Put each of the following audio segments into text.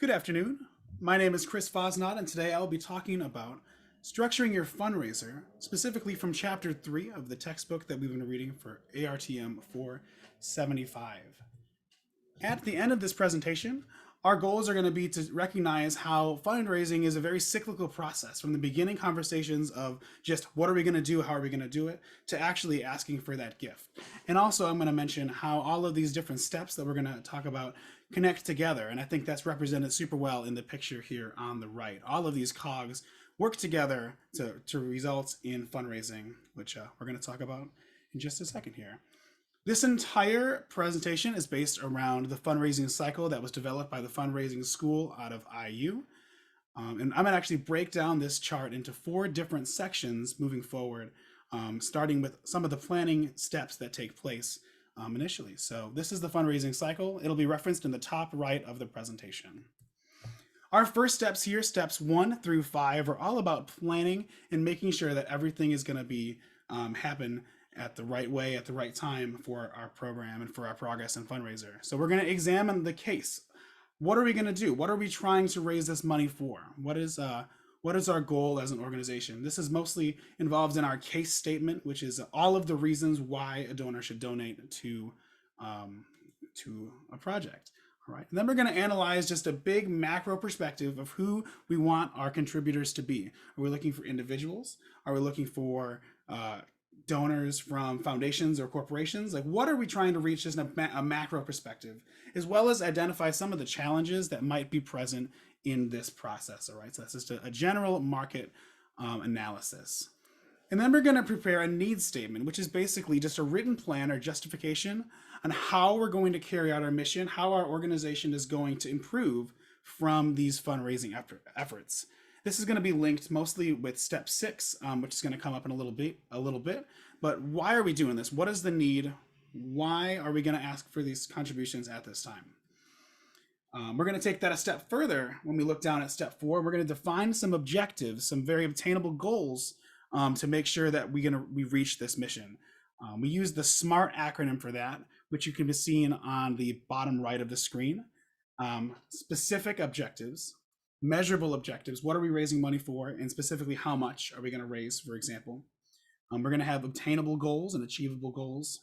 Good afternoon. My name is Chris Fosnot, and today I'll be talking about structuring your fundraiser, specifically from Chapter 3 of the textbook that we've been reading for ARTM 475. At the end of this presentation, our goals are going to be to recognize how fundraising is a very cyclical process from the beginning conversations of just what are we going to do, how are we going to do it, to actually asking for that gift. And also, I'm going to mention how all of these different steps that we're going to talk about connect together. And I think that's represented super well in the picture here on the right. All of these cogs work together to result in fundraising, which we're going to talk about in just a second here. This entire presentation is based around the fundraising cycle that was developed by the fundraising school out of IU. And I'm going to actually break down this chart into 4 different sections moving forward, starting with some of the planning steps that take place initially. So this is the fundraising cycle. It'll be referenced in the top right of the presentation. Our first steps here, steps 1 through 5, are all about planning and making sure that everything is going to be happen at the right way, at the right time for our program and for our progress and fundraiser. So we're going to examine the case. What are we going to do? What are we trying to raise this money for? What is our goal as an organization? This is mostly involved in our case statement, which is all of the reasons why a donor should donate to a project. All right, and then we're going to analyze just a big macro perspective of who we want our contributors to be. Are we looking for individuals? Are we looking for donors from foundations or corporations? Like, what are we trying to reach just in a macro perspective, as well as identify some of the challenges that might be present in this process. All right, so that's just a general market analysis. And then we're going to prepare a needs statement, which is basically just a written plan or justification on how we're going to carry out our mission, how our organization is going to improve from these fundraising efforts. This is going to be linked mostly with step 6, which is going to come up in a little bit. But why are we doing this? What is the need? Why are we going to ask for these contributions at this time? We're going to take that a step further when we look down at step 4. We're going to define some objectives, some very obtainable goals to make sure that we reach this mission. We use the SMART acronym for that, which you can be seeing on the bottom right of the screen. Specific objectives, measurable objectives, what are we raising money for, and specifically how much are we going to raise, for example. We're going to have obtainable goals and achievable goals.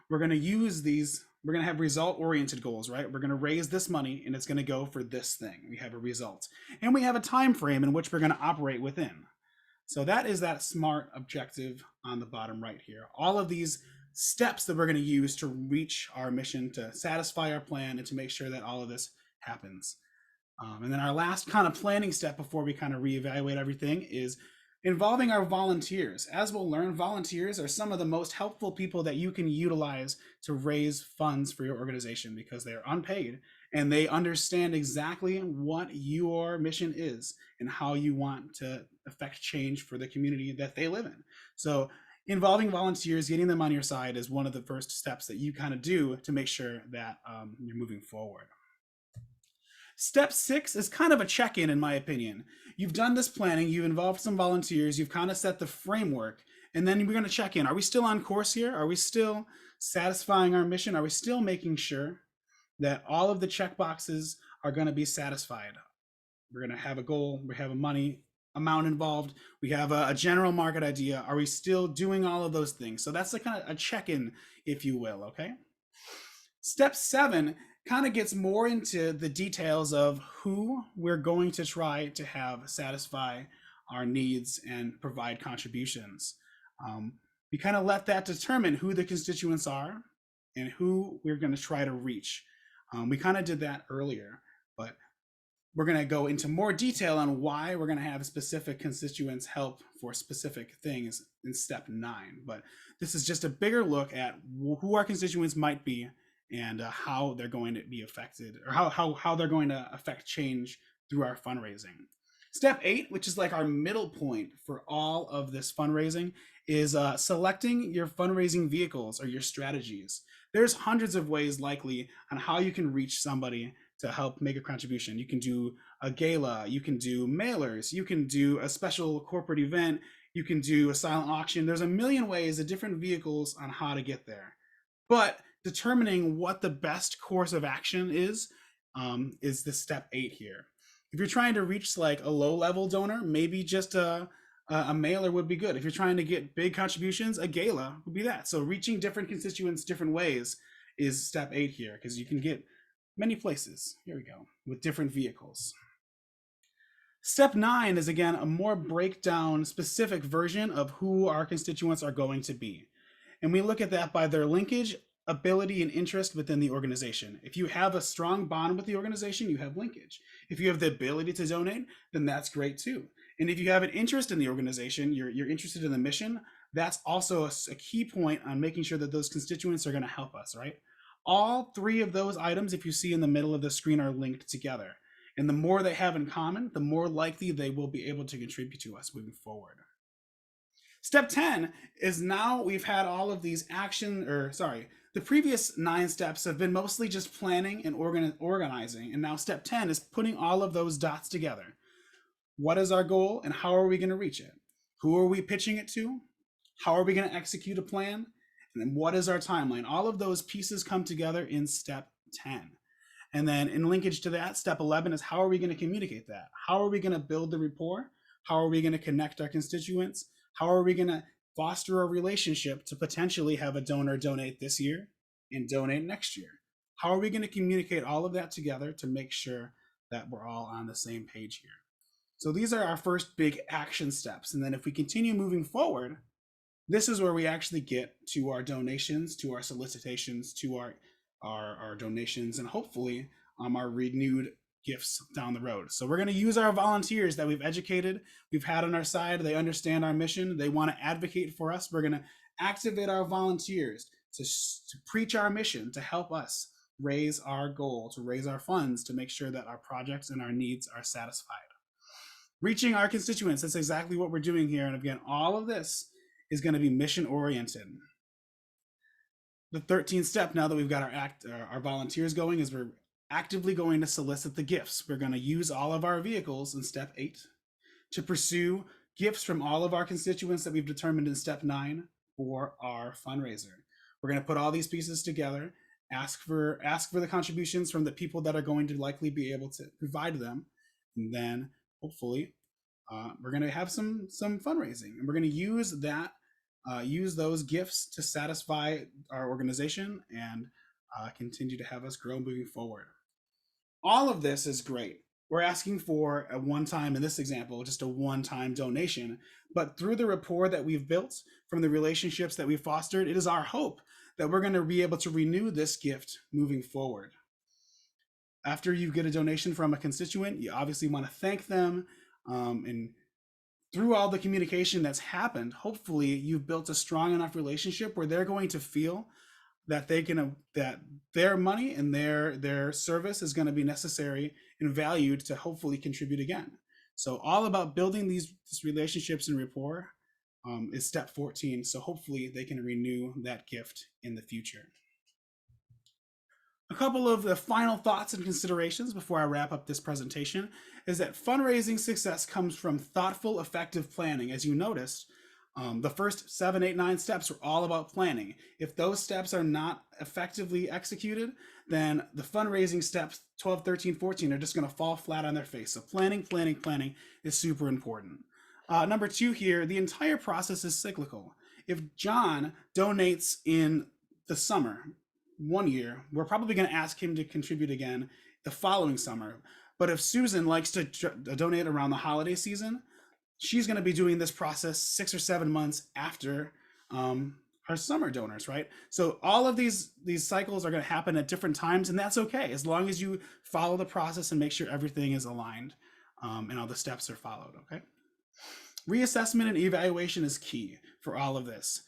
We're going to use these, we're going to have result-oriented goals, right? We're going to raise this money and it's going to go for this thing. We have a result. And we have a time frame in which we're going to operate within. So that is that SMART objective on the bottom right here. All of these steps that we're going to use to reach our mission, to satisfy our plan, and to make sure that all of this happens. And then our last kind of planning step before we kind of reevaluate everything is involving our volunteers. As we'll learn, volunteers are some of the most helpful people that you can utilize to raise funds for your organization because they are unpaid and they understand exactly what your mission is and how you want to affect change for the community that they live in. So involving volunteers, getting them on your side is one of the first steps that you kind of do to make sure that you're moving forward. Step 6 is kind of a check-in, in my opinion. You've done this planning, you've involved some volunteers, you've kind of set the framework, and then we're going to check in. Are we still on course here? Are we still satisfying our mission? Are we still making sure that all of the check boxes are going to be satisfied? We're going to have a goal, we have a money amount involved, we have a general market idea. Are we still doing all of those things? So that's a kind of a check-in, if you will, okay? Step 7 kind of gets more into the details of who we're going to try to have satisfy our needs and provide contributions. We kind of let that determine who the constituents are and who we're going to try to reach. We kind of did that earlier, but we're going to go into more detail on why we're going to have specific constituents help for specific things in step 9. But this is just a bigger look at who our constituents might be and how they're going to be affected, or how they're going to affect change through our fundraising. Step 8, which is like our middle point for all of this fundraising, is selecting your fundraising vehicles or your strategies. There's hundreds of ways likely on how you can reach somebody to help make a contribution. You can do a gala, you can do mailers, you can do a special corporate event, you can do a silent auction. There's a million ways, of different vehicles on how to get there. But determining what the best course of action is is the step 8 here. If you're trying to reach like a low-level donor, maybe just a mailer would be good. If you're trying to get big contributions, a gala would be that. So reaching different constituents different ways is step 8 here, because you can get many places. Here we go, with different vehicles. Step 9 is again a more breakdown specific version of who our constituents are going to be. And we look at that by their linkage, ability, and interest within the organization. If you have a strong bond with the organization, you have linkage. If you have the ability to donate, then that's great too. And if you have an interest in the organization, you're interested in the mission, that's also a key point on making sure that those constituents are going to help us, right? All 3 of those items, if you see in the middle of the screen, are linked together. And the more they have in common, the more likely they will be able to contribute to us moving forward. Step 10 is now we've had all of these the previous 9 steps have been mostly just planning and organizing. And now step 10 is putting all of those dots together. What is our goal and how are we going to reach it? Who are we pitching it to? How are we going to execute a plan? And then what is our timeline? All of those pieces come together in step 10. And then in linkage to that, step 11 is how are we going to communicate that? How are we going to build the rapport? How are we going to connect our constituents? How are we going to foster a relationship to potentially have a donor donate this year and donate next year? How are we going to communicate all of that together to make sure that we're all on the same page here? So these are our first big action steps. And then if we continue moving forward, this is where we actually get to our donations, to our solicitations, to our donations, and hopefully our renewed gifts down the road. So we're going to use our volunteers that we've educated, we've had on our side. They understand our mission. They want to advocate for us. We're going to activate our volunteers to preach our mission, to help us raise our goal, to raise our funds, to make sure that our projects and our needs are satisfied. Reaching our constituents, that's exactly what we're doing here. And again, all of this is going to be mission oriented. The 13th step, now that we've got our volunteers going, is we're actively going to solicit the gifts. We're going to use all of our vehicles in step 8 to pursue gifts from all of our constituents that we've determined in step 9 for our fundraiser. We're going to put all these pieces together, ask for the contributions from the people that are going to likely be able to provide them, and then hopefully we're going to have some fundraising, and we're going to use those gifts to satisfy our organization and continue to have us grow moving forward. All of this is great. We're asking for a one-time, in this example, just a one-time donation, but through the rapport that we've built from the relationships that we've fostered, it is our hope that we're going to be able to renew this gift moving forward. After you get a donation from a constituent, you obviously want to thank them, and through all the communication that's happened, hopefully you've built a strong enough relationship where they're going to feel that that their money and their service is going to be necessary and valued to hopefully contribute again. So all about building these relationships and rapport is step 14. So hopefully they can renew that gift in the future. A couple of the final thoughts and considerations before I wrap up this presentation is that fundraising success comes from thoughtful, effective planning. As you noticed, the first 7, 8, 9 steps are all about planning. If those steps are not effectively executed, then the fundraising steps 12, 13, 14 are just going to fall flat on their face. So planning is super important. Number 2 here, the entire process is cyclical. If John donates in the summer, one year, we're probably going to ask him to contribute again the following summer. But if Susan likes to donate around the holiday season, she's going to be doing this process 6 or 7 months after her summer donors, right? So all of these cycles are going to happen at different times, and that's okay, as long as you follow the process and make sure everything is aligned and all the steps are followed, okay? Reassessment and evaluation is key for all of this.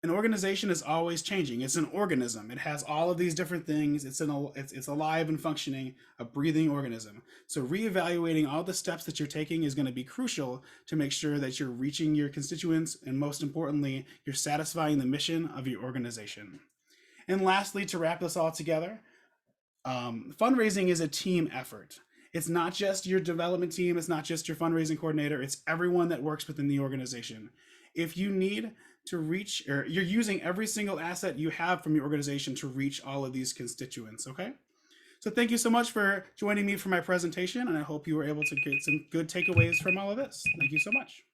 An organization is always changing. It's an organism. It has all of these different things. It's alive and functioning, a breathing organism. So reevaluating all the steps that you're taking is going to be crucial to make sure that you're reaching your constituents, and most importantly, you're satisfying the mission of your organization. And lastly, to wrap this all together, fundraising is a team effort. It's not just your development team. It's not just your fundraising coordinator. It's everyone that works within the organization. If you need to reach, or you're using every single asset you have from your organization to reach all of these constituents, okay? So thank you so much for joining me for my presentation, and I hope you were able to get some good takeaways from all of this. Thank you so much.